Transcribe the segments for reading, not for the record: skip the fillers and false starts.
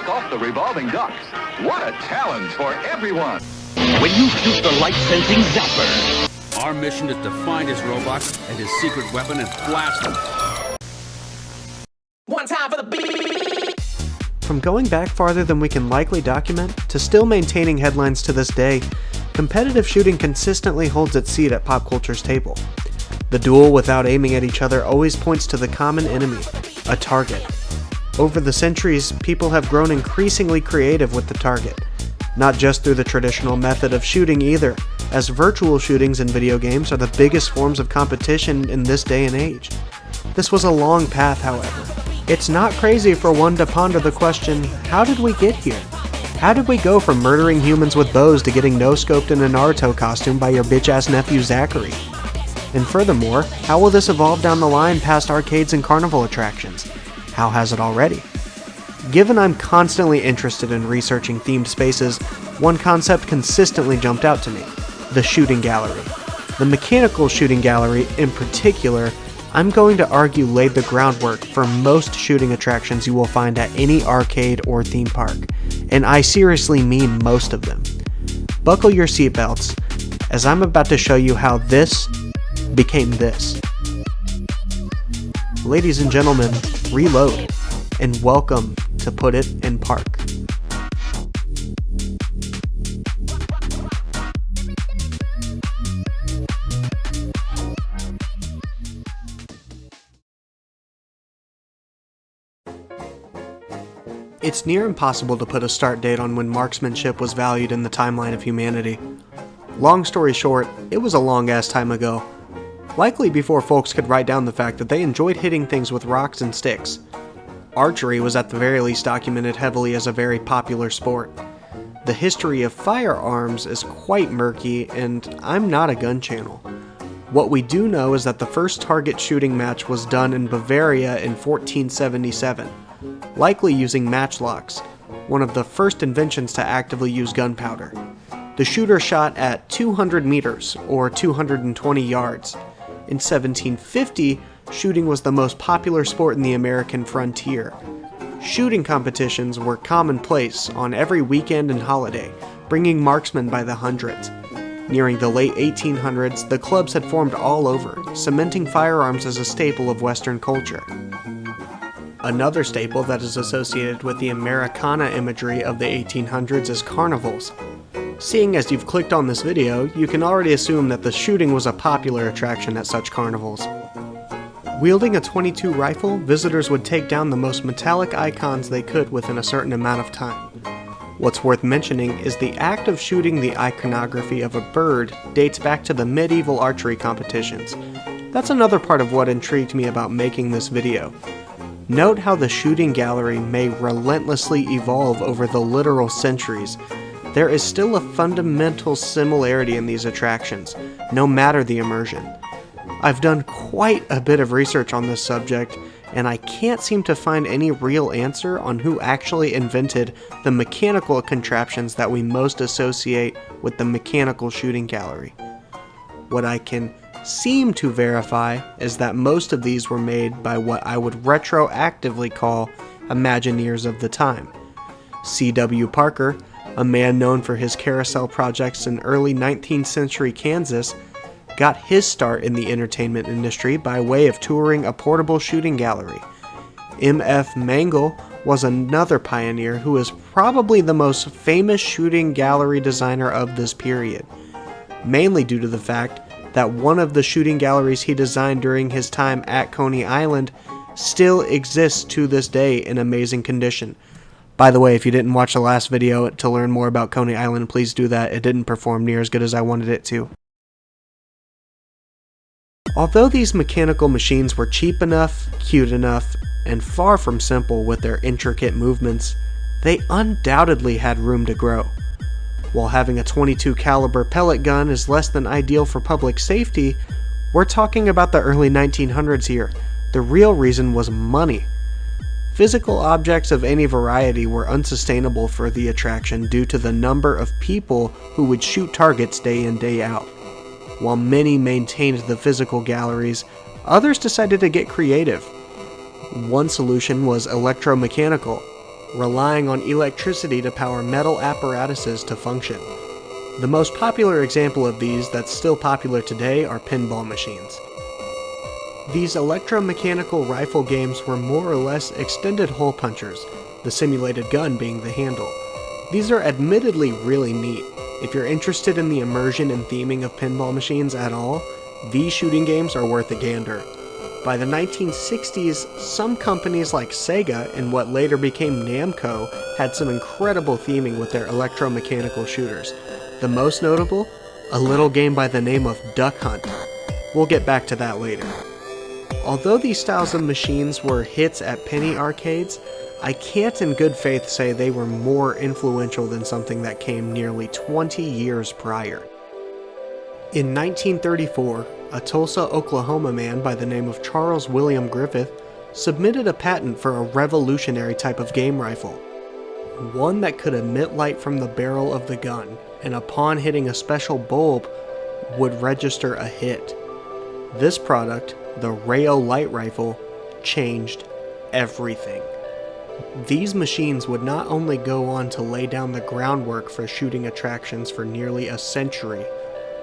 knock off the revolving ducks. What a challenge for everyone. When you shoot the light-sensing zapper. Our mission is to find his robot and his secret weapon and blast him. One time for the beat. From going back farther than we can likely document, to still maintaining headlines to this day, competitive shooting consistently holds its seat at pop culture's table. The duel without aiming at each other always points to the common enemy, a target. Over the centuries, people have grown increasingly creative with the target. Not just through the traditional method of shooting either, as virtual shootings in video games are the biggest forms of competition in this day and age. This was a long path, however. It's not crazy for one to ponder the question, how did we get here? How did we go from murdering humans with bows to getting no-scoped in a Naruto costume by your bitch-ass nephew Zachary? And furthermore, how will this evolve down the line past arcades and carnival attractions? How has it already? Given I'm constantly interested in researching themed spaces, one concept consistently jumped out to me: the shooting gallery. The mechanical shooting gallery, in particular, I'm going to argue laid the groundwork for most shooting attractions you will find at any arcade or theme park, and I seriously mean most of them. Buckle your seatbelts, as I'm about to show you how this became this. Ladies and gentlemen, reload, and welcome to Put It in Park. It's near impossible to put a start date on when marksmanship was valued in the timeline of humanity. Long story short, it was a long-ass time ago. Likely before folks could write down the fact that they enjoyed hitting things with rocks and sticks. Archery was at the very least documented heavily as a very popular sport. The history of firearms is quite murky, and I'm not a gun channel. What we do know is that the first target shooting match was done in Bavaria in 1477, likely using matchlocks, one of the first inventions to actively use gunpowder. The shooter shot at 200 meters, or 220 yards. In 1750, shooting was the most popular sport in the American frontier. Shooting competitions were commonplace on every weekend and holiday, bringing marksmen by the hundreds. Nearing the late 1800s, the clubs had formed all over, cementing firearms as a staple of Western culture. Another staple that is associated with the Americana imagery of the 1800s is carnivals. Seeing as you've clicked on this video, you can already assume that the shooting was a popular attraction at such carnivals. Wielding a .22 rifle, visitors would take down the most metallic icons they could within a certain amount of time. What's worth mentioning is the act of shooting the iconography of a bird dates back to the medieval archery competitions. That's another part of what intrigued me about making this video. Note how the shooting gallery may relentlessly evolve over the literal centuries. There is still a fundamental similarity in these attractions, no matter the immersion. I've done quite a bit of research on this subject, and I can't seem to find any real answer on who actually invented the mechanical contraptions that we most associate with the mechanical shooting gallery. What I can seem to verify is that most of these were made by what I would retroactively call Imagineers of the time. C.W. Parker, a man known for his carousel projects in early 19th century Kansas, got his start in the entertainment industry by way of touring a portable shooting gallery. M.F. Mangle was another pioneer who is probably the most famous shooting gallery designer of this period, mainly due to the fact that one of the shooting galleries he designed during his time at Coney Island still exists to this day in amazing condition. By the way, if you didn't watch the last video to learn more about Coney Island, please do that. It didn't perform near as good as I wanted it to. Although these mechanical machines were cheap enough, cute enough, and far from simple with their intricate movements, they undoubtedly had room to grow. While having a .22 caliber pellet gun is less than ideal for public safety, we're talking about the early 1900s here. The real reason was money. Physical objects of any variety were unsustainable for the attraction due to the number of people who would shoot targets day in, day out. While many maintained the physical galleries, others decided to get creative. One solution was electromechanical. relying on electricity to power metal apparatuses to function. The most popular example of these that's still popular today are pinball machines. These electromechanical rifle games were more or less extended hole punchers, the simulated gun being the handle. These are admittedly really neat. If you're interested in the immersion and theming of pinball machines at all, these shooting games are worth a gander. By the 1960s, some companies like Sega and what later became Namco had some incredible theming with their electromechanical shooters. The most notable? A little game by the name of Duck Hunt. We'll get back to that later. Although these styles of machines were hits at penny arcades, I can't in good faith say they were more influential than something that came nearly 20 years prior. In 1934, a Tulsa, Oklahoma man by the name of Charles William Griffith submitted a patent for a revolutionary type of game rifle. One that could emit light from the barrel of the gun, and upon hitting a special bulb, would register a hit. This product, the Rayo Light Rifle, changed everything. These machines would not only go on to lay down the groundwork for shooting attractions for nearly a century,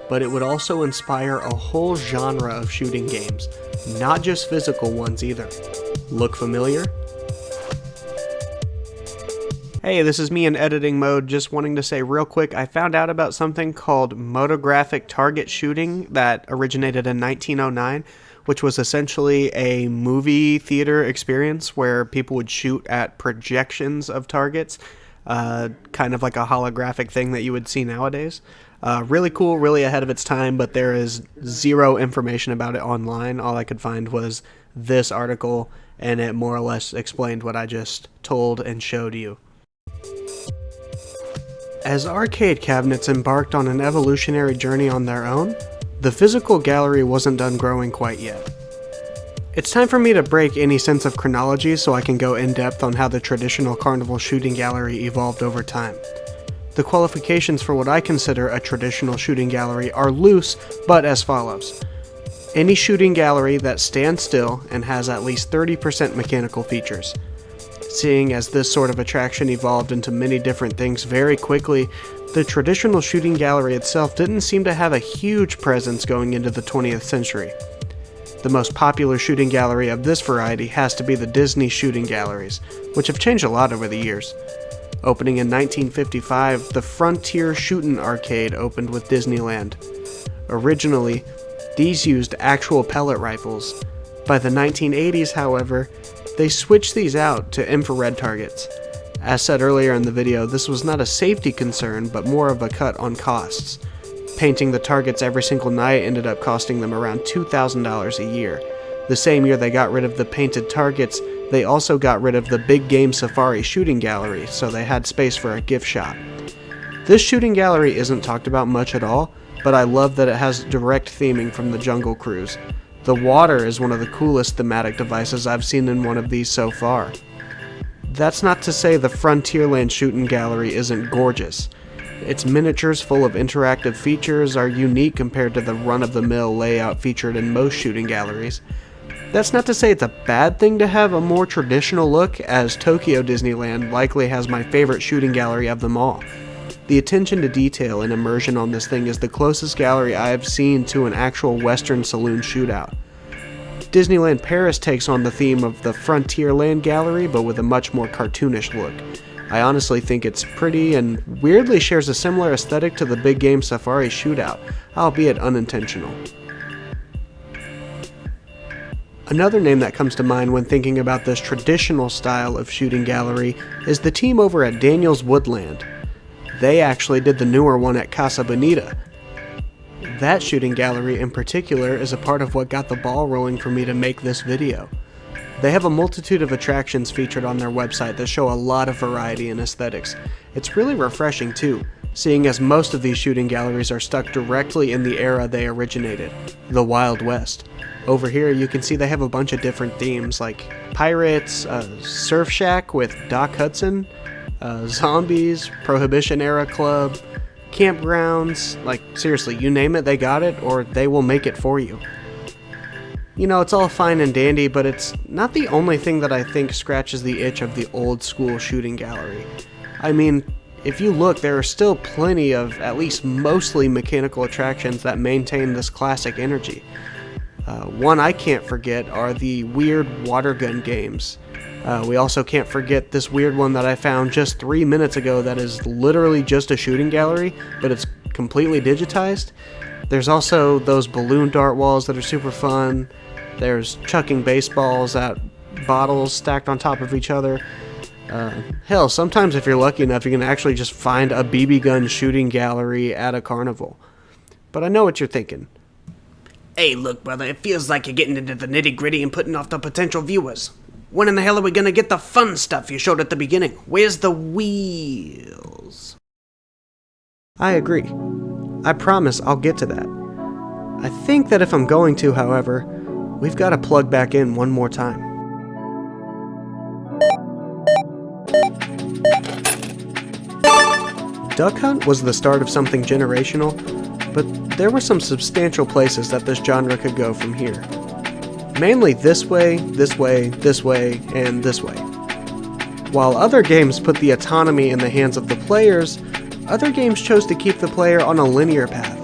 but it would also inspire a whole genre of shooting games, not just physical ones either. Look familiar? Hey, this is me in editing mode, just wanting to say real quick, I found out about something called motographic target shooting that originated in 1909, which was essentially a movie theater experience where people would shoot at projections of targets, kind of like a holographic thing that you would see nowadays. Really cool, really ahead of its time, but there is zero information about it online. All I could find was this article, and it more or less explained what I just told and showed you. As arcade cabinets embarked on an evolutionary journey on their own, the physical gallery wasn't done growing quite yet. It's time for me to break any sense of chronology so I can go in depth on how the traditional carnival shooting gallery evolved over time. The qualifications for what I consider a traditional shooting gallery are loose, but as follows. Any shooting gallery that stands still and has at least 30% mechanical features. Seeing as this sort of attraction evolved into many different things very quickly, the traditional shooting gallery itself didn't seem to have a huge presence going into the 20th century. The most popular shooting gallery of this variety has to be the Disney shooting galleries, which have changed a lot over the years. Opening in 1955, the Frontier Shootin' Arcade opened with Disneyland. Originally, these used actual pellet rifles. By the 1980s, however, they switched these out to infrared targets. As said earlier in the video, this was not a safety concern, but more of a cut on costs. Painting the targets every single night ended up costing them around $2,000 a year. The same year they got rid of the painted targets, they also got rid of the Big Game Safari shooting gallery, so they had space for a gift shop. This shooting gallery isn't talked about much at all, but I love that it has direct theming from the Jungle Cruise. The water is one of the coolest thematic devices I've seen in one of these so far. That's not to say the Frontierland Shootin' Gallery isn't gorgeous. Its miniatures full of interactive features are unique compared to the run-of-the-mill layout featured in most shooting galleries. That's not to say it's a bad thing to have a more traditional look, as Tokyo Disneyland likely has my favorite shooting gallery of them all. The attention to detail and immersion on this thing is the closest gallery I have seen to an actual Western saloon shootout. Disneyland Paris takes on the theme of the Frontierland Gallery, but with a much more cartoonish look. I honestly think it's pretty and weirdly shares a similar aesthetic to the Big Game Safari shootout, albeit unintentional. Another name that comes to mind when thinking about this traditional style of shooting gallery is the team over at Daniels Woodland. They actually did the newer one at Casa Bonita. That shooting gallery in particular is a part of what got the ball rolling for me to make this video. They have a multitude of attractions featured on their website that show a lot of variety and aesthetics. It's really refreshing too, seeing as most of these shooting galleries are stuck directly in the era they originated, the Wild West. Over here you can see they have a bunch of different themes like pirates, surf shack with Doc Hudson, zombies, Prohibition era club, campgrounds, like seriously, you name it, they got it, or they will make it for you. You know, it's all fine and dandy, but it's not the only thing that I think scratches the itch of the old school shooting gallery. I mean, if you look, there are still plenty of at least mostly mechanical attractions that maintain this classic energy. One I can't forget are the weird water gun games. We also can't forget this weird one that I found just 3 minutes ago that is literally just a shooting gallery, but it's completely digitized. There's also those balloon dart walls that are super fun. There's chucking baseballs at bottles stacked on top of each other. Hell, sometimes if you're lucky enough, you can actually just find a BB gun shooting gallery at a carnival. But I know what you're thinking. Hey, look, brother, it feels like you're getting into the nitty-gritty and putting off the potential viewers. When in the hell are we gonna get the fun stuff you showed at the beginning? Where's the wheels? I agree. I promise I'll get to that. I think that if I'm going to, however, we've got to plug back in one more time. Duck Hunt was the start of something generational, but there were some substantial places that this genre could go from here. Mainly this way, this way, this way, and this way. While other games put the autonomy in the hands of the players, other games chose to keep the player on a linear path.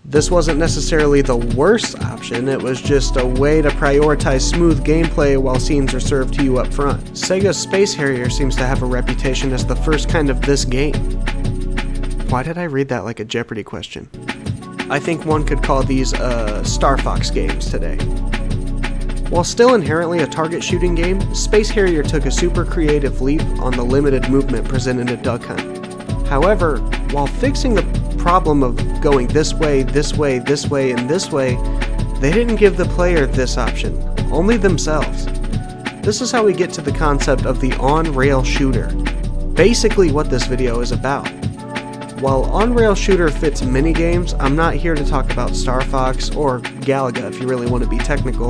This wasn't necessarily the worst option, it was just a way to prioritize smooth gameplay while scenes are served to you up front. Sega's Space Harrier seems to have a reputation as the first kind of this game. Why did I read that like a Jeopardy question? I think one could call these Star Fox games today. While still inherently a target shooting game, Space Harrier took a super creative leap on the limited movement presented in Duck Hunt. However, while fixing the problem of going this way, this way, this way, and this way, they didn't give the player this option, only themselves. This is how we get to the concept of the on-rail shooter, basically what this video is about. While on-rail shooter fits minigames, I'm not here to talk about Star Fox or Galaga if you really want to be technical.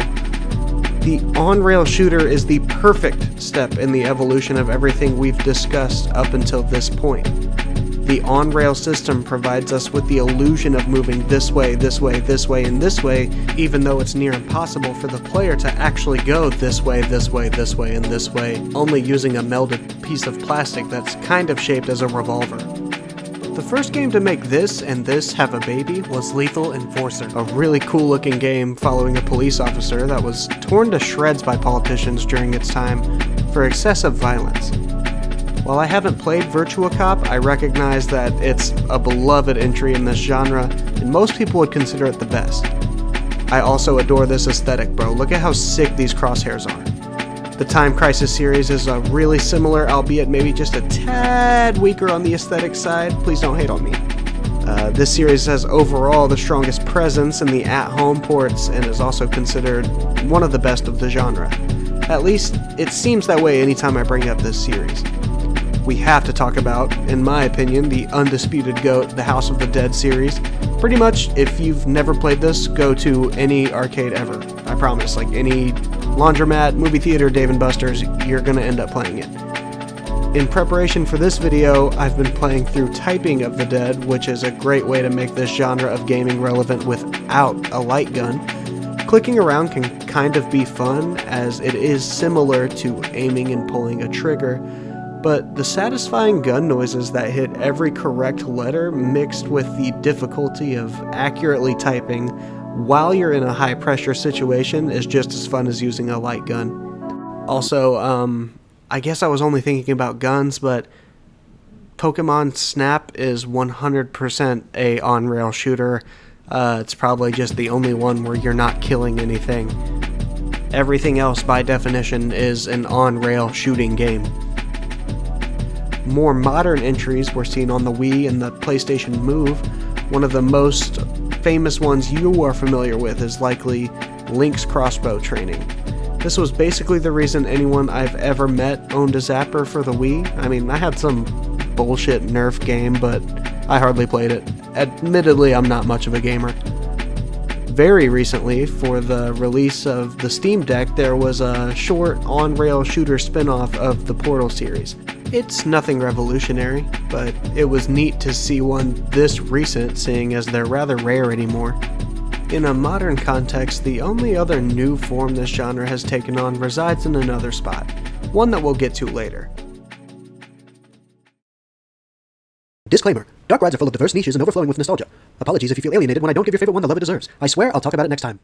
The on-rail shooter is the perfect step in the evolution of everything we've discussed up until this point. The on-rail system provides us with the illusion of moving this way, this way, this way, and this way, even though it's near impossible for the player to actually go this way, this way, this way, and this way, only using a melded piece of plastic that's kind of shaped as a revolver. The first game to make this and this have a baby was Lethal Enforcer, a really cool looking game following a police officer that was torn to shreds by politicians during its time for excessive violence. While I haven't played Virtua Cop, I recognize that it's a beloved entry in this genre, and most people would consider it the best. I also adore this aesthetic, bro. Look at how sick these crosshairs are. The Time Crisis series is a really similar, albeit maybe just a tad weaker on the aesthetic side. Please don't hate on me. This series has overall the strongest presence in the at-home ports and is also considered one of the best of the genre. At least, it seems that way anytime I bring up this series. We have to talk about, in my opinion, the undisputed GOAT, the House of the Dead series. Pretty much, if you've never played this, go to any arcade ever. I promise, like any laundromat, movie theater, Dave & Buster's, you're gonna end up playing it. In preparation for this video, I've been playing through Typing of the Dead, which is a great way to make this genre of gaming relevant without a light gun. Clicking around can kind of be fun, as it is similar to aiming and pulling a trigger, but the satisfying gun noises that hit every correct letter mixed with the difficulty of accurately typing while you're in a high-pressure situation is just as fun as using a light gun. Also, I guess I was only thinking about guns, but Pokemon Snap is 100% a on-rail shooter. It's probably just the only one where you're not killing anything. Everything else, by definition, is an on-rail shooting game. More modern entries were seen on the Wii and the PlayStation Move. One of the most famous ones you are familiar with is likely Link's crossbow training. This was basically the reason anyone I've ever met owned a zapper for the Wii. I mean, I had some bullshit Nerf game, but I hardly played it. Admittedly, I'm not much of a gamer. Very recently, for the release of the Steam Deck, there was a short on-rail shooter spin-off of the Portal series. It's nothing revolutionary, but it was neat to see one this recent, seeing as they're rather rare anymore. In a modern context, the only other new form this genre has taken on resides in another spot, one that we'll get to later. Disclaimer. Dark rides are full of diverse niches and overflowing with nostalgia. Apologies if you feel alienated when I don't give your favorite one the love it deserves. I swear I'll talk about it next time.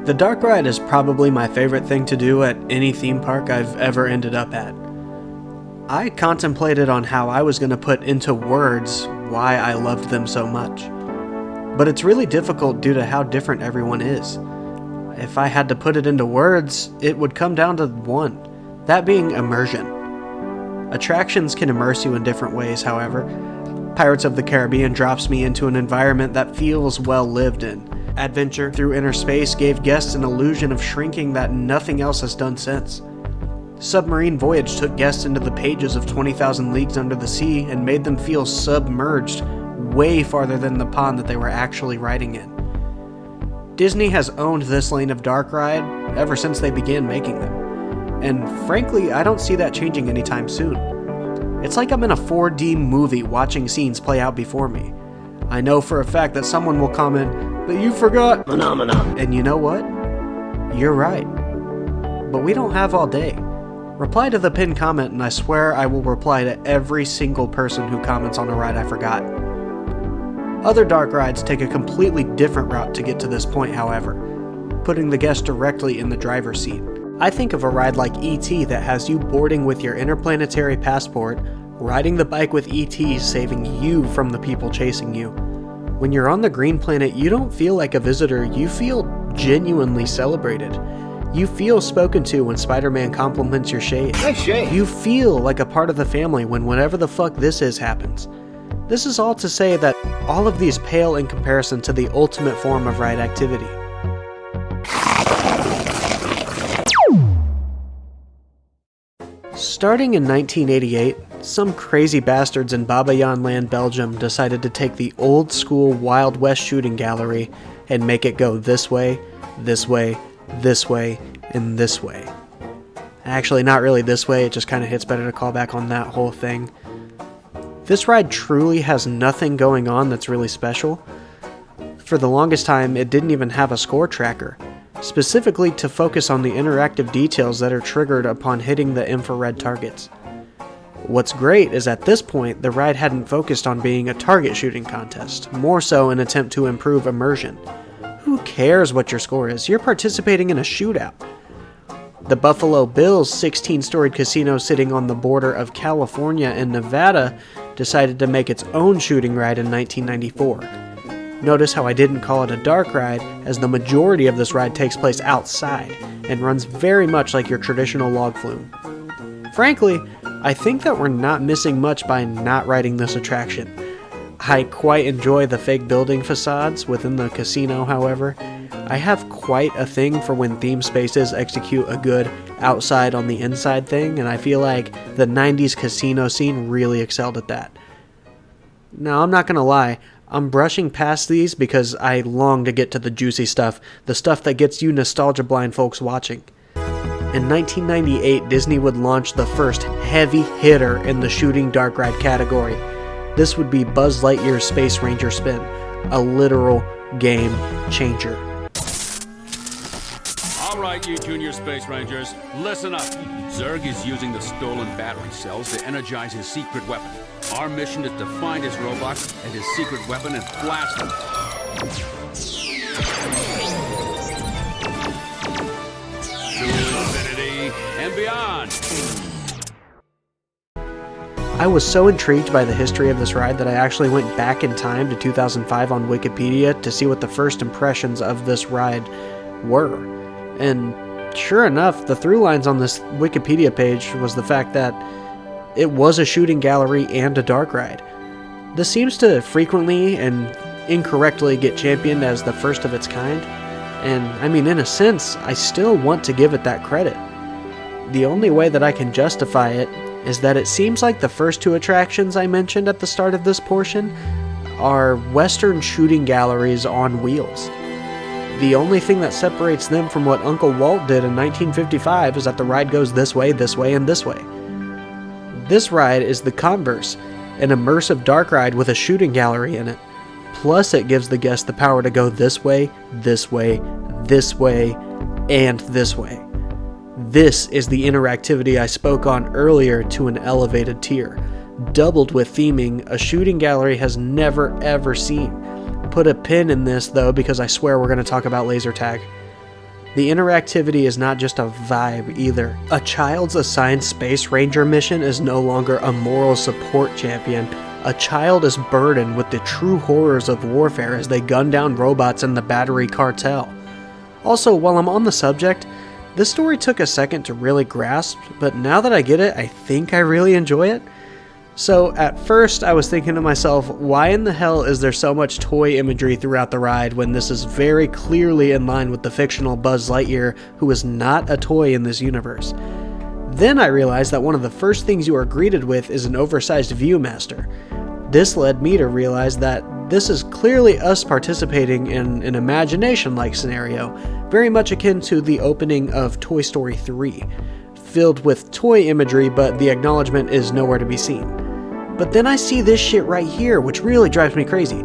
The dark ride is probably my favorite thing to do at any theme park I've ever ended up at. I contemplated on how I was going to put into words why I loved them so much. But it's really difficult due to how different everyone is. If I had to put it into words, it would come down to one, that being immersion. Attractions can immerse you in different ways, however. Pirates of the Caribbean drops me into an environment that feels well lived in. Adventure through inner space gave guests an illusion of shrinking that nothing else has done since. Submarine Voyage took guests into the pages of 20,000 Leagues Under the Sea and made them feel submerged way farther than the pond that they were actually riding in. Disney has owned this lane of dark ride ever since they began making them. And frankly, I don't see that changing anytime soon. It's like I'm in a 4D movie watching scenes play out before me. I know for a fact that someone will comment, "But you forgot Phenomena." And you know what? You're right. But we don't have all day. Reply to the pinned comment and I swear I will reply to every single person who comments on a ride I forgot. Other dark rides take a completely different route to get to this point, however, putting the guest directly in the driver's seat. I think of a ride like E.T. that has you boarding with your interplanetary passport, riding the bike with E.T. saving you from the people chasing you. When you're on the green planet, you don't feel like a visitor, you feel genuinely celebrated. You feel spoken to when Spider-Man compliments your shade. Nice shade. You feel like a part of the family when whatever the fuck this is happens. This is all to say that all of these pale in comparison to the ultimate form of ride activity. Starting in 1988, some crazy bastards in Babayan Land, Belgium decided to take the old school Wild West shooting gallery and make it go this way, this way, this way, and this way. Actually, not really this way, it just kind of hits better to call back on that whole thing. This ride truly has nothing going on that's really special. For the longest time, it didn't even have a score tracker, specifically to focus on the interactive details that are triggered upon hitting the infrared targets. What's great is at this point, the ride hadn't focused on being a target shooting contest, more so an attempt to improve immersion. Who cares what your score is? You're participating in a shootout. The Buffalo Bills 16-storied casino sitting on the border of California and Nevada decided to make its own shooting ride in 1994. Notice how I didn't call it a dark ride, as the majority of this ride takes place outside and runs very much like your traditional log flume. Frankly, I think that we're not missing much by not riding this attraction. I quite enjoy the fake building facades within the casino, however. I have quite a thing for when theme spaces execute a good outside on the inside thing, and I feel like the 90s casino scene really excelled at that. Now, I'm not gonna lie, I'm brushing past these because I long to get to the juicy stuff, the stuff that gets you nostalgia blind folks watching. In 1998, Disney would launch the first heavy hitter in the shooting dark ride category. This would be Buzz Lightyear's Space Ranger Spin, a literal game changer. All right, you junior space rangers, listen up. Zurg is using the stolen battery cells to energize his secret weapon. Our mission is to find his robots and his secret weapon and blast them. To infinity and beyond. I was so intrigued by the history of this ride that I actually went back in time to 2005 on Wikipedia to see what the first impressions of this ride were. And sure enough, the through lines on this Wikipedia page was the fact that it was a shooting gallery and a dark ride. This seems to frequently and incorrectly get championed as the first of its kind, and I mean, in a sense, I still want to give it that credit. The only way that I can justify it is that it seems like the first two attractions I mentioned at the start of this portion are Western shooting galleries on wheels. The only thing that separates them from what Uncle Walt did in 1955 is that the ride goes this way, and this way. This ride is the converse, an immersive dark ride with a shooting gallery in it. Plus it gives the guest the power to go this way, this way, this way, and this way. This is the interactivity I spoke on earlier to an elevated tier, doubled with theming a shooting gallery has never ever seen. Put a pin in this though, because I swear we're going to talk about laser tag. The interactivity is not just a vibe either. A child's assigned Space Ranger mission is no longer a moral support champion. A child is burdened with the true horrors of warfare as they gun down robots in the Battery Cartel. Also, while I'm on the subject, this story took a second to really grasp, but now that I get it, I think I really enjoy it. So at first I was thinking to myself, why in the hell is there so much toy imagery throughout the ride when this is very clearly in line with the fictional Buzz Lightyear, who is not a toy in this universe? Then I realized that one of the first things you are greeted with is an oversized Viewmaster. This led me to realize that this is clearly us participating in an imagination-like scenario, very much akin to the opening of Toy Story 3. Filled with toy imagery, but the acknowledgement is nowhere to be seen. But then I see this shit right here, which really drives me crazy.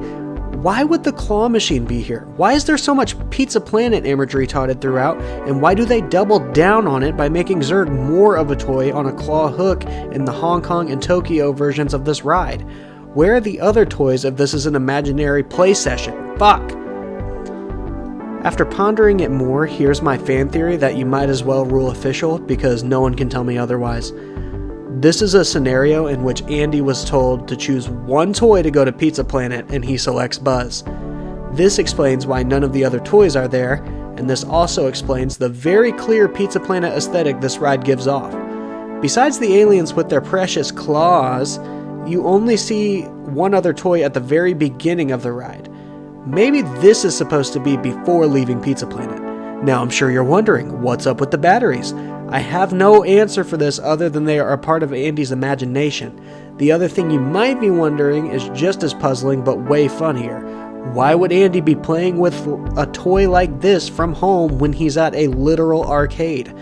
Why would the claw machine be here? Why is there so much Pizza Planet imagery touted throughout, and why do they double down on it by making Zurg more of a toy on a claw hook in the Hong Kong and Tokyo versions of this ride? Where are the other toys if this is an imaginary play session? Fuck! After pondering it more, here's my fan theory that you might as well rule official because no one can tell me otherwise. This is a scenario in which Andy was told to choose one toy to go to Pizza Planet and he selects Buzz. This explains why none of the other toys are there, and this also explains the very clear Pizza Planet aesthetic this ride gives off. Besides the aliens with their precious claws, you only see one other toy at the very beginning of the ride. Maybe this is supposed to be before leaving Pizza Planet. Now I'm sure you're wondering, what's up with the batteries? I have no answer for this other than they are a part of Andy's imagination. The other thing you might be wondering is just as puzzling but way funnier. Why would Andy be playing with a toy like this from home when he's at a literal arcade?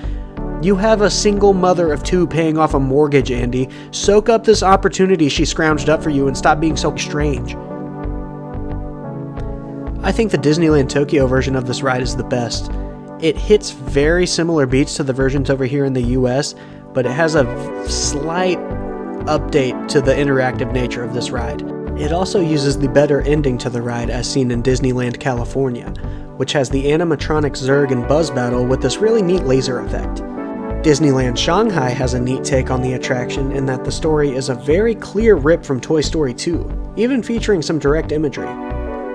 You have a single mother of two paying off a mortgage, Andy. Soak up this opportunity she scrounged up for you and stop being so strange. I think the Disneyland Tokyo version of this ride is the best. It hits very similar beats to the versions over here in the US, but it has a slight update to the interactive nature of this ride. It also uses the better ending to the ride as seen in Disneyland California, which has the animatronic Zurg and Buzz battle with this really neat laser effect. Disneyland Shanghai has a neat take on the attraction in that the story is a very clear rip from Toy Story 2, even featuring some direct imagery.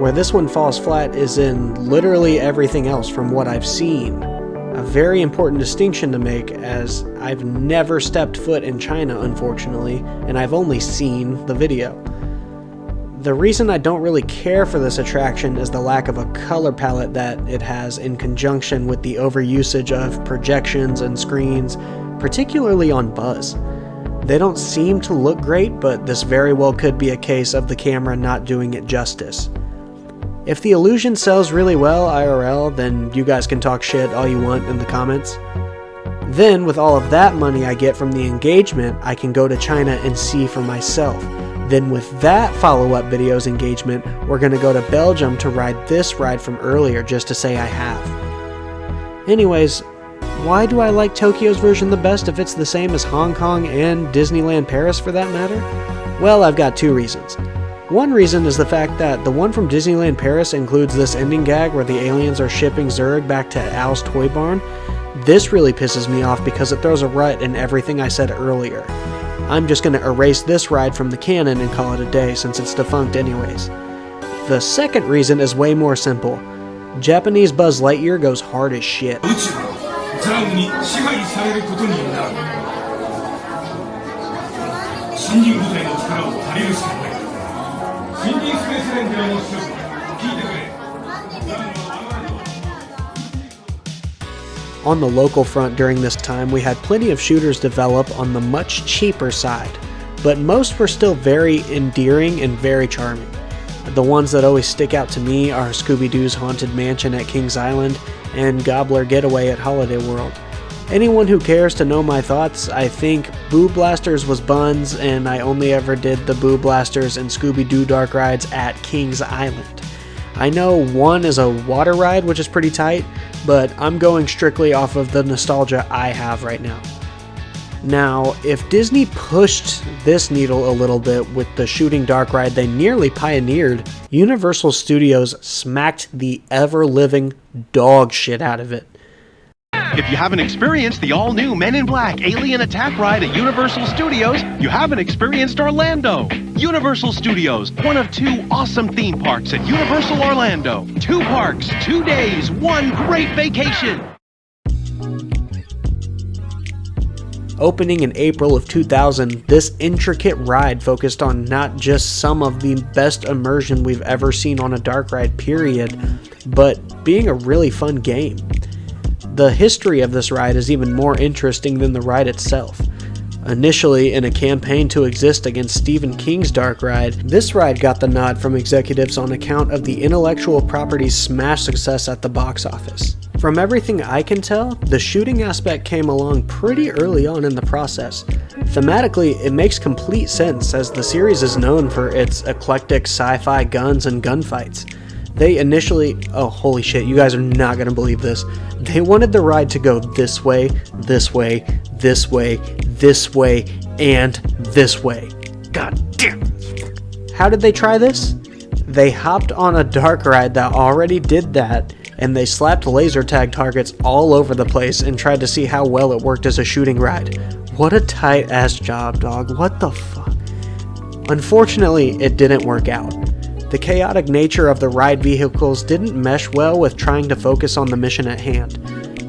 Where this one falls flat is in literally everything else from what I've seen. A very important distinction to make, as I've never stepped foot in China unfortunately, and I've only seen the video. The reason I don't really care for this attraction is the lack of a color palette that it has in conjunction with the overusage of projections and screens, particularly on Buzz. They don't seem to look great, but this very well could be a case of the camera not doing it justice. If the illusion sells really well IRL, then you guys can talk shit all you want in the comments. Then, with all of that money I get from the engagement, I can go to China and see for myself. Then with that follow-up video's engagement, we're gonna go to Belgium to ride this ride from earlier just to say I have. Anyways, why do I like Tokyo's version the best if it's the same as Hong Kong and Disneyland Paris for that matter? Well, I've got two reasons. One reason is the fact that the one from Disneyland Paris includes this ending gag where the aliens are shipping Zurg back to Al's toy barn. This really pisses me off because it throws a rut in everything I said earlier. I'm just going to erase this ride from the canon and call it a day since it's defunct anyways. The second reason is way more simple. Japanese Buzz Lightyear goes hard as shit. On the local front during this time, we had plenty of shooters develop on the much cheaper side, but most were still very endearing and very charming. The ones that always stick out to me are Scooby-Doo's Haunted Mansion at Kings Island and Gobbler Getaway at Holiday World. Anyone who cares to know my thoughts, I think Boo Blasters was buns, and I only ever did the Boo Blasters and Scooby-Doo dark rides at Kings Island. I know one is a water ride, which is pretty tight, but I'm going strictly off of the nostalgia I have right now. Now, if Disney pushed this needle a little bit with the shooting dark ride they nearly pioneered, Universal Studios smacked the ever-living dog shit out of it. If you haven't experienced the all-new Men in Black Alien Attack Ride at Universal Studios, you haven't experienced Orlando. Universal Studios, one of 2 awesome theme parks at Universal Orlando. 2 parks, 2 days, 1 great vacation. Opening in April of 2000, this intricate ride focused on not just some of the best immersion we've ever seen on a dark ride period, but being a really fun game. The history of this ride is even more interesting than the ride itself. Initially in a campaign to exist against Stephen King's dark ride, this ride got the nod from executives on account of the intellectual property's smash success at the box office. From everything I can tell, the shooting aspect came along pretty early on in the process. Thematically, it makes complete sense as the series is known for its eclectic sci-fi guns and gunfights. They initially, oh holy shit, you guys are not gonna believe this. They wanted the ride to go this way, this way, this way, this way, and this way. God damn. How did they try this? They hopped on a dark ride that already did that, and they slapped laser tag targets all over the place and tried to see how well it worked as a shooting ride. What a tight ass job, dog. What the fuck? Unfortunately, it didn't work out. The chaotic nature of the ride vehicles didn't mesh well with trying to focus on the mission at hand.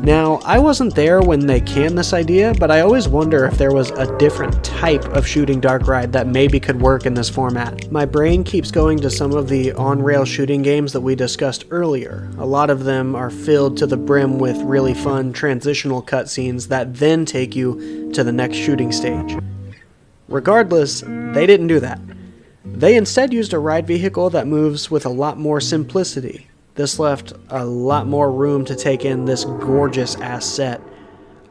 Now, I wasn't there when they canned this idea, but I always wonder if there was a different type of shooting dark ride that maybe could work in this format. My brain keeps going to some of the on-rail shooting games that we discussed earlier. A lot of them are filled to the brim with really fun transitional cutscenes that then take you to the next shooting stage. Regardless, they didn't do that. They instead used a ride vehicle that moves with a lot more simplicity. This left a lot more room to take in this gorgeous ass set.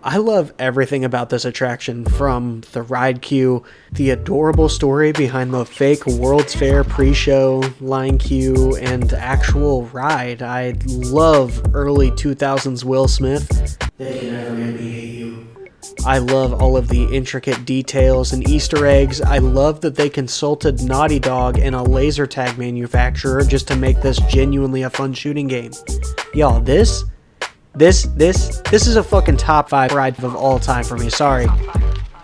I love everything about this attraction, from the ride queue, the adorable story behind the fake World's Fair pre-show, line queue, and actual ride. I love early 2000s Will Smith. They can never make me hate you. I love all of the intricate details and Easter eggs. I love that they consulted Naughty Dog and a laser tag manufacturer just to make this genuinely a fun shooting game. Y'all, this is a fucking top 5 ride of all time for me, sorry.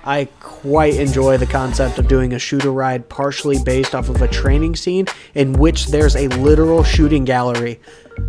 I quite enjoy the concept of doing a shooter ride partially based off of a training scene in which there's a literal shooting gallery.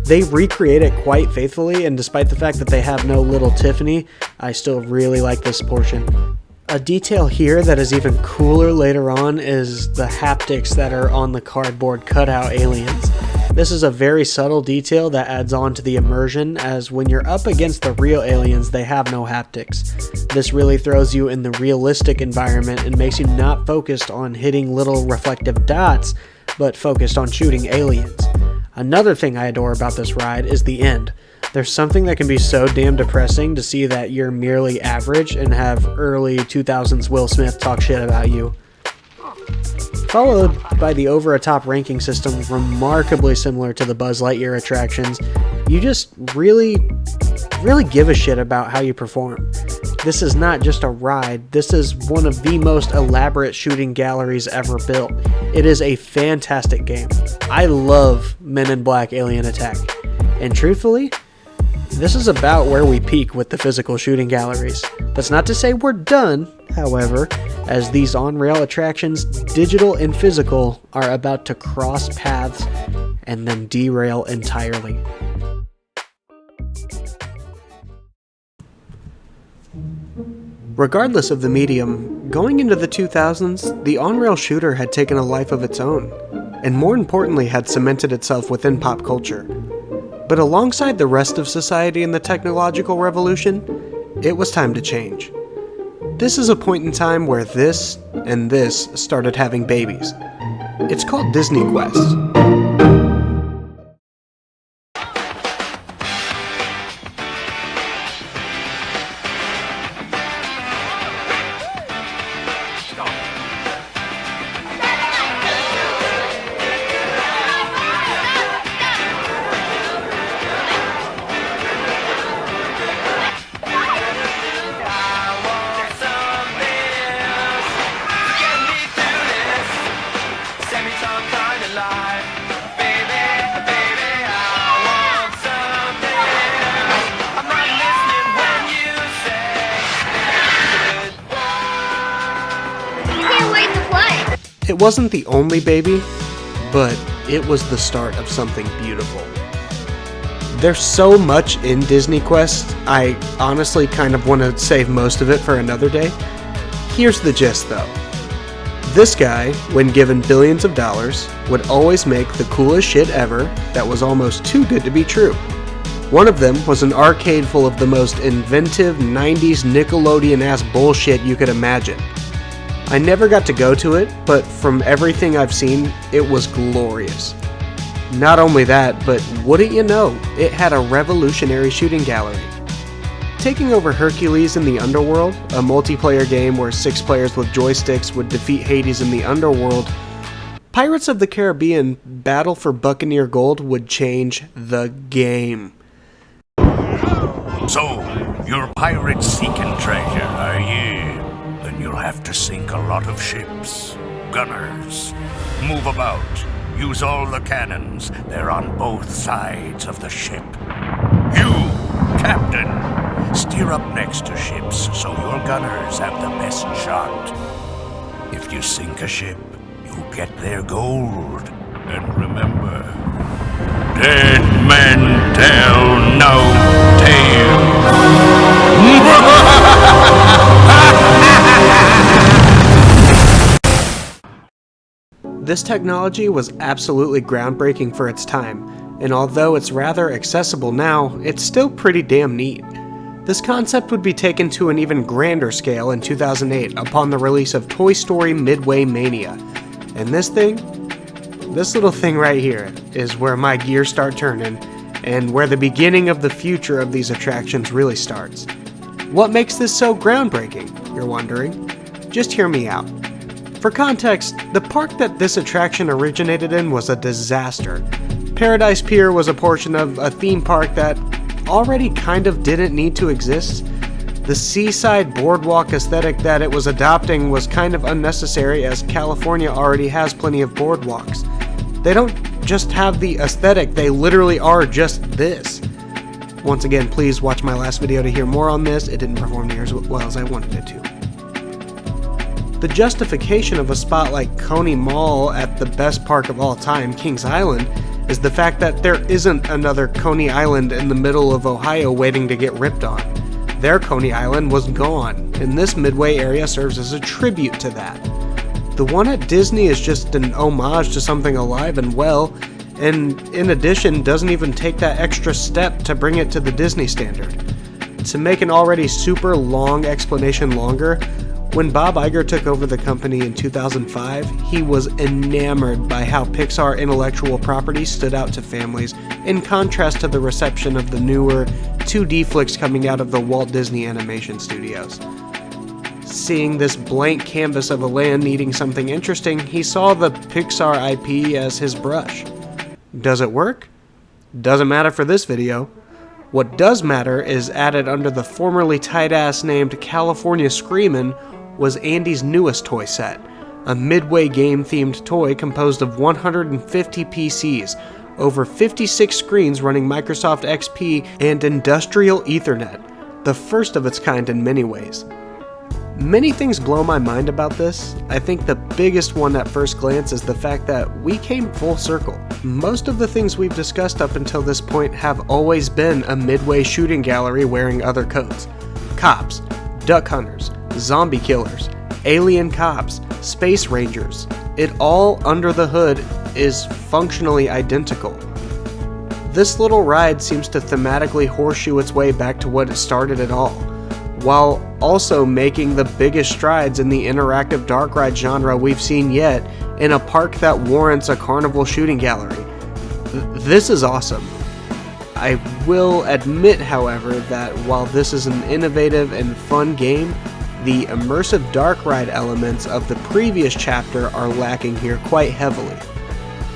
They recreate it quite faithfully, and despite the fact that they have no little Tiffany, I still really like this portion. A detail here that is even cooler later on is the haptics that are on the cardboard cutout aliens. This is a very subtle detail that adds on to the immersion, as when you're up against the real aliens, they have no haptics. This really throws you in the realistic environment and makes you not focused on hitting little reflective dots, but focused on shooting aliens. Another thing I adore about this ride is the end. There's something that can be so damn depressing to see that you're merely average and have early 2000s Will Smith talk shit about you. Followed by the over-a-top ranking system remarkably similar to the Buzz Lightyear attractions. You just really give a shit about how you perform. This is not just a ride, this is one of the most elaborate shooting galleries ever built. It is a fantastic game. I love Men in Black Alien Attack. And truthfully, this is about where we peak with the physical shooting galleries. That's not to say we're done, however, as these on-rail attractions, digital and physical, are about to cross paths and then derail entirely. Regardless of the medium, going into the 2000s, the on-rail shooter had taken a life of its own, and more importantly had cemented itself within pop culture. But alongside the rest of society in the technological revolution, it was time to change. This is a point in time where this and this started having babies. It's called Disney Quest. It wasn't the only baby, but it was the start of something beautiful. There's so much in Disney Quest, I honestly kind of want to save most of it for another day. Here's the gist though. This guy, when given billions of dollars, would always make the coolest shit ever that was almost too good to be true. One of them was an arcade full of the most inventive 90s Nickelodeon-ass bullshit you could imagine. I never got to go to it, but from everything I've seen, it was glorious. Not only that, but wouldn't you know, it had a revolutionary shooting gallery. Taking over Hercules in the Underworld, a multiplayer game where 6 players with joysticks would defeat Hades in the Underworld, Pirates of the Caribbean Battle for Buccaneer Gold would change the game. So, you're pirates seeking treasure, are you? Then you'll have to sink a lot of ships. Gunners, move about. Use all the cannons. They're on both sides of the ship. You, Captain, steer up next to ships so your gunners have the best shot. If you sink a ship, you'll get their gold. And remember, dead men tell no tales. This technology was absolutely groundbreaking for its time, and although it's rather accessible now, it's still pretty damn neat. This concept would be taken to an even grander scale in 2008 upon the release of Toy Story Midway Mania. And this little thing right here, is where my gears start turning, and where the beginning of the future of these attractions really starts. What makes this so groundbreaking, you're wondering? Just hear me out. For context, the park that this attraction originated in was a disaster. Paradise Pier was a portion of a theme park that already kind of didn't need to exist. The seaside boardwalk aesthetic that it was adopting was kind of unnecessary, as California already has plenty of boardwalks. They don't just have the aesthetic, they literally are just this. Once again, please watch my last video to hear more on this. It didn't perform near as well as I wanted it to. The justification of a spot like Coney Mall at the best park of all time, Kings Island, is the fact that there isn't another Coney Island in the middle of Ohio waiting to get ripped on. Their Coney Island was gone, and this Midway area serves as a tribute to that. The one at Disney is just an homage to something alive and well, and in addition doesn't even take that extra step to bring it to the Disney standard. To make an already super long explanation longer, when Bob Iger took over the company in 2005, he was enamored by how Pixar intellectual property stood out to families, in contrast to the reception of the newer 2D flicks coming out of the Walt Disney Animation Studios. Seeing this blank canvas of a land needing something interesting, he saw the Pixar IP as his brush. Does it work? Doesn't matter for this video. What does matter is added under the formerly tight-ass named California Screamin' was Andy's newest toy set, a Midway game-themed toy composed of 150 PCs, over 56 screens running Microsoft XP and Industrial Ethernet, the first of its kind in many ways. Many things blow my mind about this. I think the biggest one at first glance is the fact that we came full circle. Most of the things we've discussed up until this point have always been a Midway shooting gallery wearing other coats. Cops, duck hunters, zombie killers, alien cops, space rangers. It all under the hood is functionally identical. This little ride seems to thematically horseshoe its way back to what it started it all, while also making the biggest strides in the interactive dark ride genre we've seen yet in a park that warrants a carnival shooting gallery. This is awesome. I will admit, however, that while this is an innovative and fun game, the immersive dark ride elements of the previous chapter are lacking here quite heavily.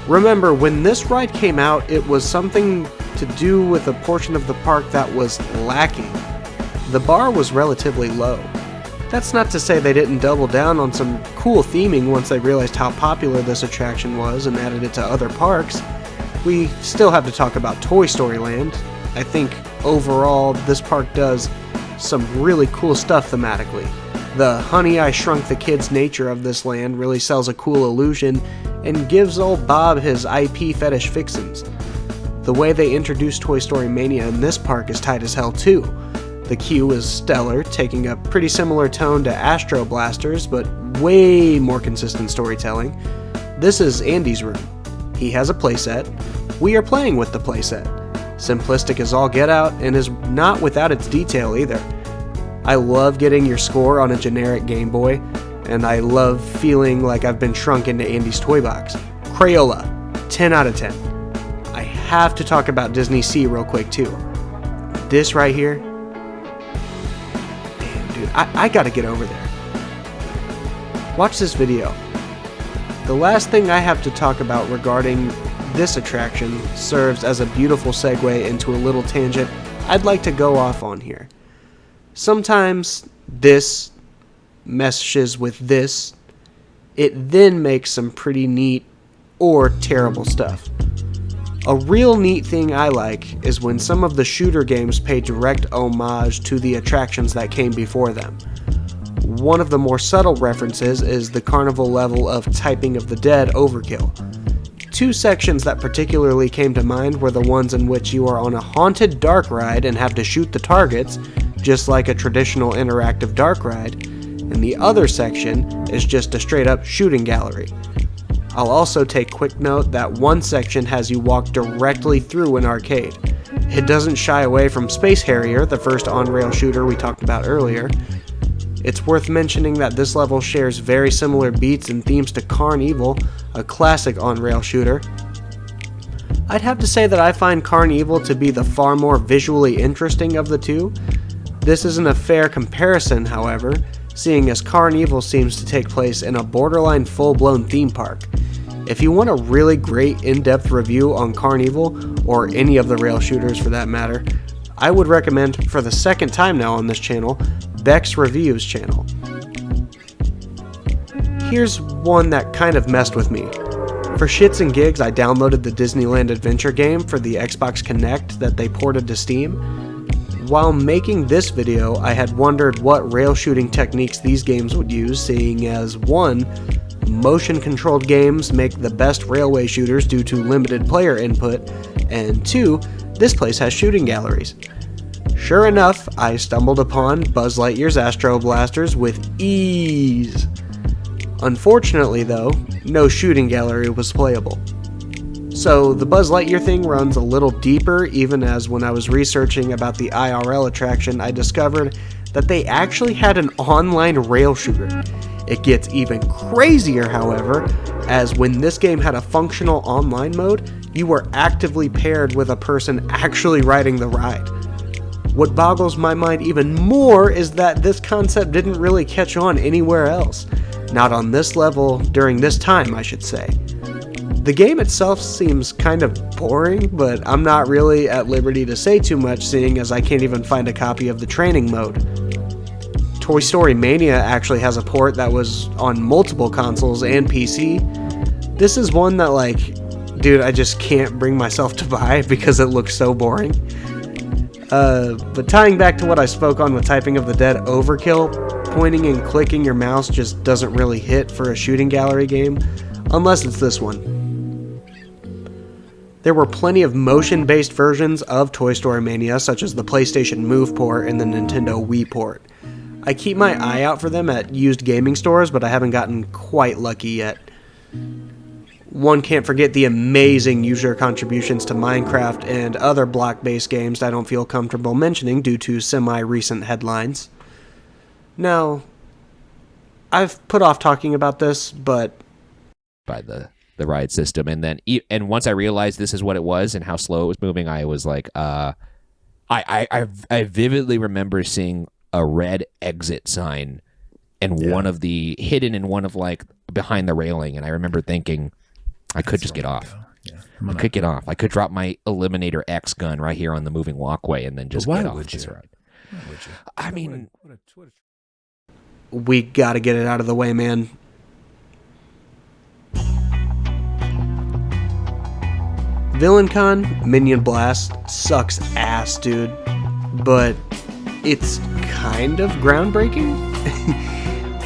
Remember, when this ride came out, it was something to do with a portion of the park that was lacking. The bar was relatively low. That's not to say they didn't double down on some cool theming once they realized how popular this attraction was and added it to other parks. We still have to talk about Toy Story Land. I think overall this park does some really cool stuff thematically. The Honey, I Shrunk the Kids nature of this land really sells a cool illusion and gives old Bob his IP fetish fixins. The way they introduce Toy Story Mania in this park is tight as hell too. The queue is stellar, taking a pretty similar tone to Astro Blasters, but way more consistent storytelling. This is Andy's room. He has a playset. We are playing with the playset. Simplistic as all get out, and is not without its detail either. I love getting your score on a generic Game Boy, and I love feeling like I've been shrunk into Andy's toy box. Crayola, 10 out of 10. I have to talk about Disney Sea real quick too. This right here, damn dude, I gotta get over there. Watch this video. The last thing I have to talk about regarding this attraction serves as a beautiful segue into a little tangent I'd like to go off on here. Sometimes this meshes with this, it then makes some pretty neat or terrible stuff. A real neat thing I like is when some of the shooter games pay direct homage to the attractions that came before them. One of the more subtle references is the carnival level of Typing of the Dead Overkill. Two sections that particularly came to mind were the ones in which you are on a haunted dark ride and have to shoot the targets, just like a traditional interactive dark ride, and the other section is just a straight up shooting gallery. I'll also take quick note that one section has you walk directly through an arcade. It doesn't shy away from Space Harrier, the first on-rail shooter we talked about earlier. It's worth mentioning that this level shares very similar beats and themes to Carnival, a classic on-rail shooter. I'd have to say that I find Carnival to be the far more visually interesting of the two. This isn't a fair comparison, however, seeing as Carnival seems to take place in a borderline full-blown theme park. If you want a really great in-depth review on Carnival, or any of the rail shooters for that matter, I would recommend, for the second time now on this channel, Beck's Reviews channel. Here's one that kind of messed with me. For shits and gigs, I downloaded the Disneyland Adventure game for the Xbox Kinect that they ported to Steam. While making this video, I had wondered what rail shooting techniques these games would use, seeing as 1. Motion-controlled games make the best railway shooters due to limited player input, and 2. This place has shooting galleries. Sure enough, I stumbled upon Buzz Lightyear's Astro Blasters with ease. Unfortunately though, no shooting gallery was playable. So the Buzz Lightyear thing runs a little deeper, even as when I was researching about the IRL attraction, I discovered that they actually had an online rail shooter. It gets even crazier, however, as when this game had a functional online mode, you were actively paired with a person actually riding the ride. What boggles my mind even more is that this concept didn't really catch on anywhere else. Not on this level, during this time, I should say. The game itself seems kind of boring, but I'm not really at liberty to say too much, seeing as I can't even find a copy of the training mode. Toy Story Mania actually has a port that was on multiple consoles and PC. This is one that, like, dude, I just can't bring myself to buy because it looks so boring. But tying back to what I spoke on with Typing of the Dead Overkill, pointing and clicking your mouse just doesn't really hit for a shooting gallery game, unless it's this one. There were plenty of motion-based versions of Toy Story Mania, such as the PlayStation Move port and the Nintendo Wii port. I keep my eye out for them at used gaming stores, but I haven't gotten quite lucky yet. One can't forget the amazing user contributions to Minecraft and other block-based games I don't feel comfortable mentioning due to semi-recent headlines. Now, I've put off talking about this, but by the ride system, and then once I realized this is what it was and how slow it was moving, I was like, I vividly remember seeing a red exit sign and one of the hidden in one of like behind the railing, and I remember thinking, I could just get off. Yeah. I could get off. I could drop my Eliminator X gun right here on the moving walkway and then just get off this ride. Why would you? I mean, we gotta get it out of the way, man. VillainCon Minion Blast sucks ass, dude. But it's kind of groundbreaking.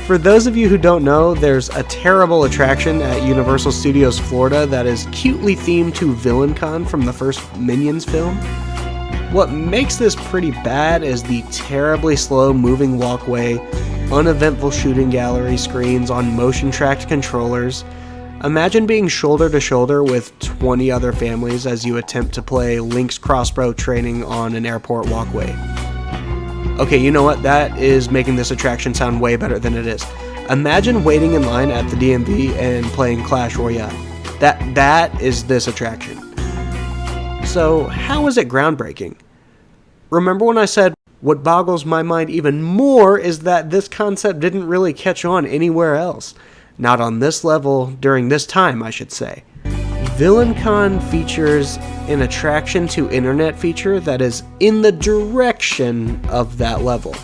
For those of you who don't know, there's a terrible attraction at Universal Studios Florida that is cutely themed to VillainCon from the first Minions film. What makes this pretty bad is the terribly slow moving walkway, uneventful shooting gallery screens on motion-tracked controllers. Imagine being shoulder to shoulder with 20 other families as you attempt to play Link's crossbow training on an airport walkway. Okay, you know what? That is making this attraction sound way better than it is. Imagine waiting in line at the DMV and playing Clash Royale. That is this attraction. So, how is it groundbreaking? Remember when I said what boggles my mind even more is that this concept didn't really catch on anywhere else. Not on this level, during this time, I should say. VillainCon features an attraction to internet feature that is in the direction of that level.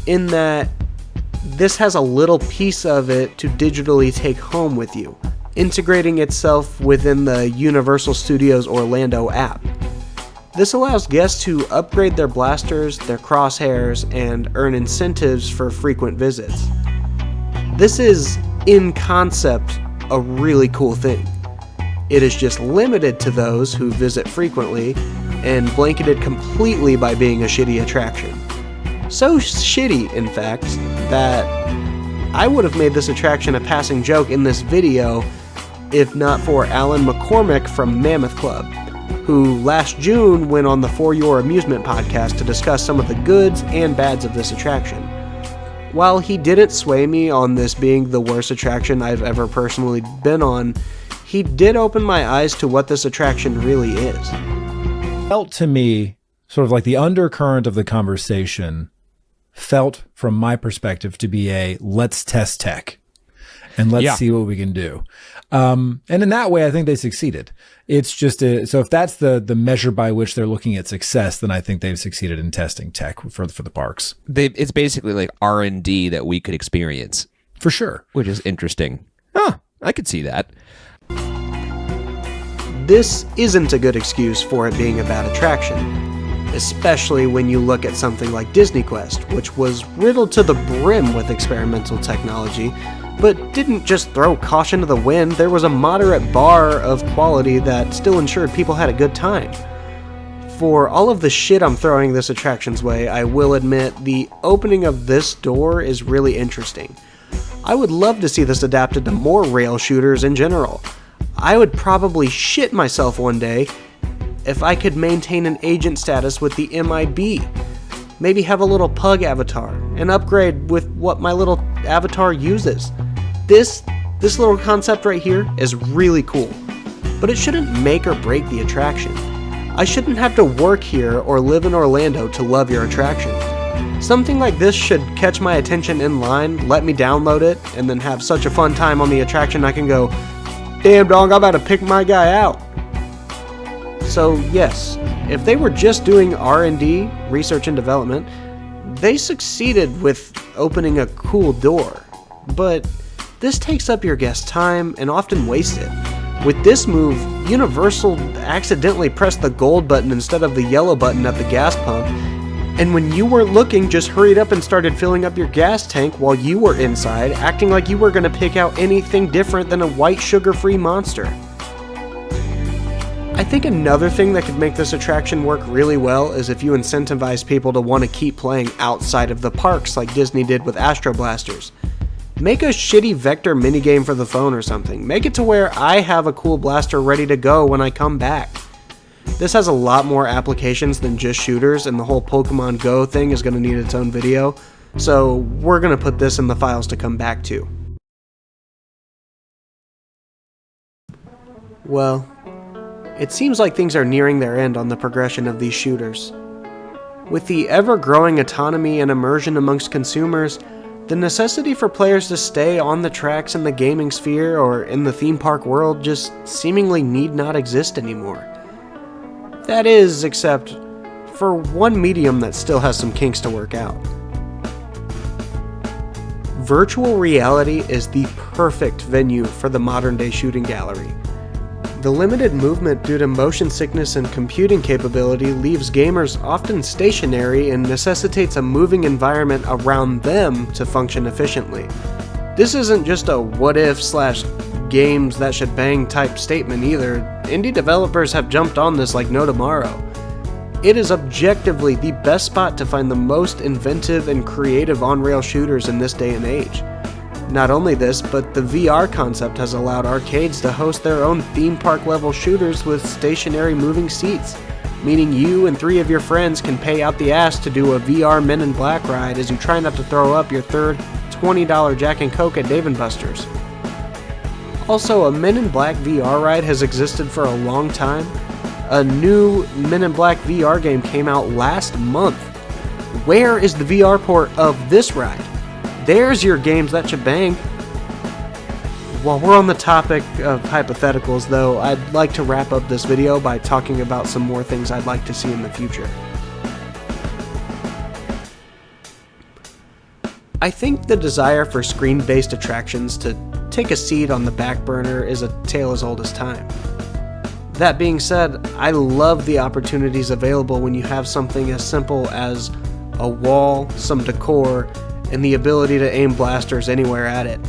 In that, this has a little piece of it to digitally take home with you, integrating itself within the Universal Studios Orlando app. This allows guests to upgrade their blasters, their crosshairs, and earn incentives for frequent visits. This is, in concept, a really cool thing. It is just limited to those who visit frequently and blanketed completely by being a shitty attraction. So shitty, in fact, that I would have made this attraction a passing joke in this video if not for Alan McCormick from Mammoth Club, who last June went on the For Your Amusement podcast to discuss some of the goods and bads of this attraction. While he didn't sway me on this being the worst attraction I've ever personally been on, he did open my eyes to what this attraction really is. Felt to me, sort of like the undercurrent of the conversation, felt from my perspective to be a let's test tech and let's see what we can do. And in that way, I think they succeeded. It's just so if that's the measure by which they're looking at success, then I think they've succeeded in testing tech for the parks. It's basically like R&D that we could experience. For sure. Which is interesting. I could see that. This isn't a good excuse for it being a bad attraction, especially when you look at something like Disney Quest, which was riddled to the brim with experimental technology, but didn't just throw caution to the wind. There was a moderate bar of quality that still ensured people had a good time. For all of the shit I'm throwing this attraction's way, I will admit the opening of this door is really interesting. I would love to see this adapted to more rail shooters in general. I would probably shit myself one day if I could maintain an agent status with the MIB. Maybe have a little pug avatar and upgrade with what my little avatar uses. This little concept right here is really cool, but it shouldn't make or break the attraction. I shouldn't have to work here or live in Orlando to love your attraction. Something like this should catch my attention in line, let me download it, and then have such a fun time on the attraction I can go, damn dog, I'm about to pick my guy out. So yes, if they were just doing R&D, research and development, they succeeded with opening a cool door. But this takes up your guest's time and often wastes it. With this move, Universal accidentally pressed the gold button instead of the yellow button at the gas pump, and when you weren't looking, just hurried up and started filling up your gas tank while you were inside, acting like you were going to pick out anything different than a white sugar-free monster. I think another thing that could make this attraction work really well is if you incentivize people to want to keep playing outside of the parks like Disney did with Astro Blasters. Make a shitty vector minigame for the phone or something. Make it to where I have a cool blaster ready to go when I come back. This has a lot more applications than just shooters, and the whole Pokemon Go thing is going to need its own video, so we're going to put this in the files to come back to. Well, it seems like things are nearing their end on the progression of these shooters. With the ever-growing autonomy and immersion amongst consumers, the necessity for players to stay on the tracks in the gaming sphere or in the theme park world just seemingly need not exist anymore. That is, except for one medium that still has some kinks to work out. Virtual reality is the perfect venue for the modern-day shooting gallery. The limited movement due to motion sickness and computing capability leaves gamers often stationary and necessitates a moving environment around them to function efficiently. This isn't just a what-if / games that should bang type statement either. Indie developers have jumped on this like no tomorrow. It is objectively the best spot to find the most inventive and creative on-rail shooters in this day and age. Not only this, but the VR concept has allowed arcades to host their own theme park level shooters with stationary moving seats, meaning you and 3 of your friends can pay out the ass to do a VR Men in Black ride as you try not to throw up your third $20 Jack and Coke at Dave & Buster's. Also, a Men in Black VR ride has existed for a long time. A new Men in Black VR game came out last month. Where is the VR port of this ride? There's your games that should bang. While we're on the topic of hypotheticals though, I'd like to wrap up this video by talking about some more things I'd like to see in the future. I think the desire for screen-based attractions to take a seat on the back burner is a tale as old as time. That being said, I love the opportunities available when you have something as simple as a wall, some decor, and the ability to aim blasters anywhere at it.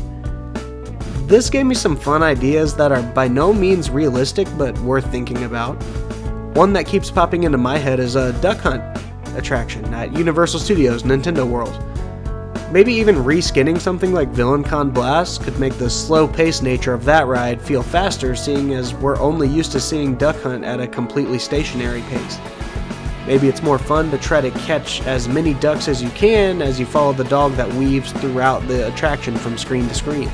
This gave me some fun ideas that are by no means realistic but worth thinking about. One that keeps popping into my head is a duck hunt attraction at Universal Studios Nintendo World. Maybe even reskinning something like Villain Con Blast could make the slow-paced nature of that ride feel faster, seeing as we're only used to seeing duck hunt at a completely stationary pace. Maybe it's more fun to try to catch as many ducks as you can as you follow the dog that weaves throughout the attraction from screen to screen.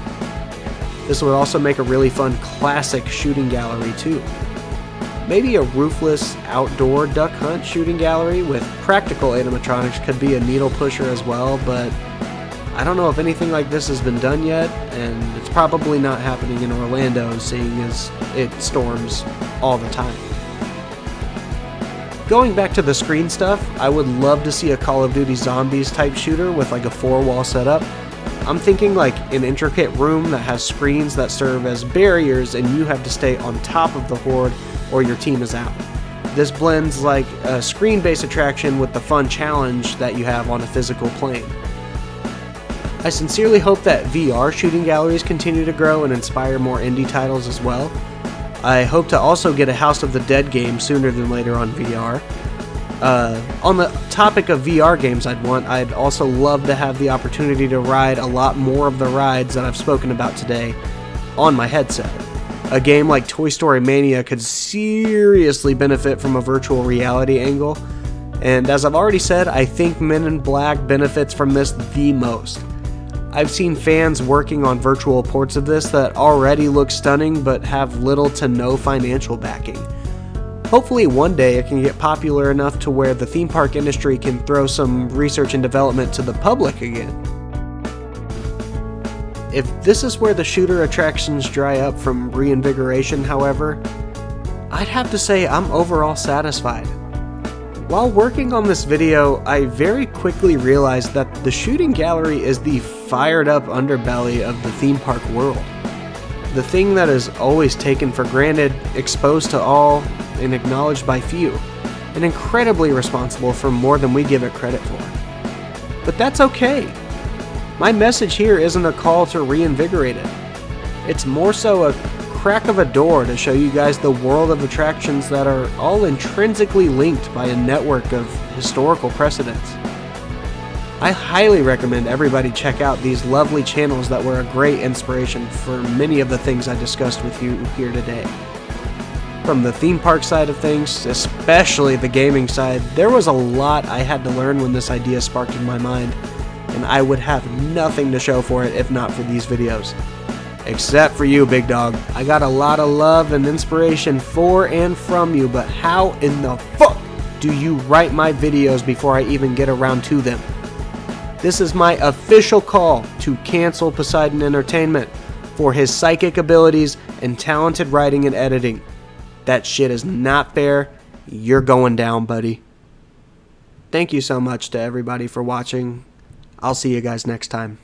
This would also make a really fun classic shooting gallery too. Maybe a roofless outdoor duck hunt shooting gallery with practical animatronics could be a needle pusher as well, but I don't know if anything like this has been done yet, and it's probably not happening in Orlando, seeing as it storms all the time. Going back to the screen stuff, I would love to see a Call of Duty Zombies type shooter with like a 4-wall setup. I'm thinking like an intricate room that has screens that serve as barriers and you have to stay on top of the horde or your team is out. This blends like a screen-based attraction with the fun challenge that you have on a physical plane. I sincerely hope that VR shooting galleries continue to grow and inspire more indie titles as well. I hope to also get a House of the Dead game sooner than later on VR. On the topic of VR games I'd also love to have the opportunity to ride a lot more of the rides that I've spoken about today on my headset. A game like Toy Story Mania could seriously benefit from a virtual reality angle, and as I've already said, I think Men in Black benefits from this the most. I've seen fans working on virtual ports of this that already look stunning but have little to no financial backing. Hopefully one day it can get popular enough to where the theme park industry can throw some research and development to the public again. If this is where the shooter attractions dry up from reinvigoration, however, I'd have to say I'm overall satisfied. While working on this video, I very quickly realized that the shooting gallery is the fired up underbelly of the theme park world. The thing that is always taken for granted, exposed to all, and acknowledged by few, and incredibly responsible for more than we give it credit for. But that's okay. My message here isn't a call to reinvigorate it. It's more so a crack of a door to show you guys the world of attractions that are all intrinsically linked by a network of historical precedents. I highly recommend everybody check out these lovely channels that were a great inspiration for many of the things I discussed with you here today. From the theme park side of things, especially the gaming side, there was a lot I had to learn when this idea sparked in my mind, and I would have nothing to show for it if not for these videos. Except for you, big dog. I got a lot of love and inspiration for and from you, but how in the fuck do you write my videos before I even get around to them? This is my official call to cancel Poseidon Entertainment for his psychic abilities and talented writing and editing. That shit is not fair. You're going down, buddy. Thank you so much to everybody for watching. I'll see you guys next time.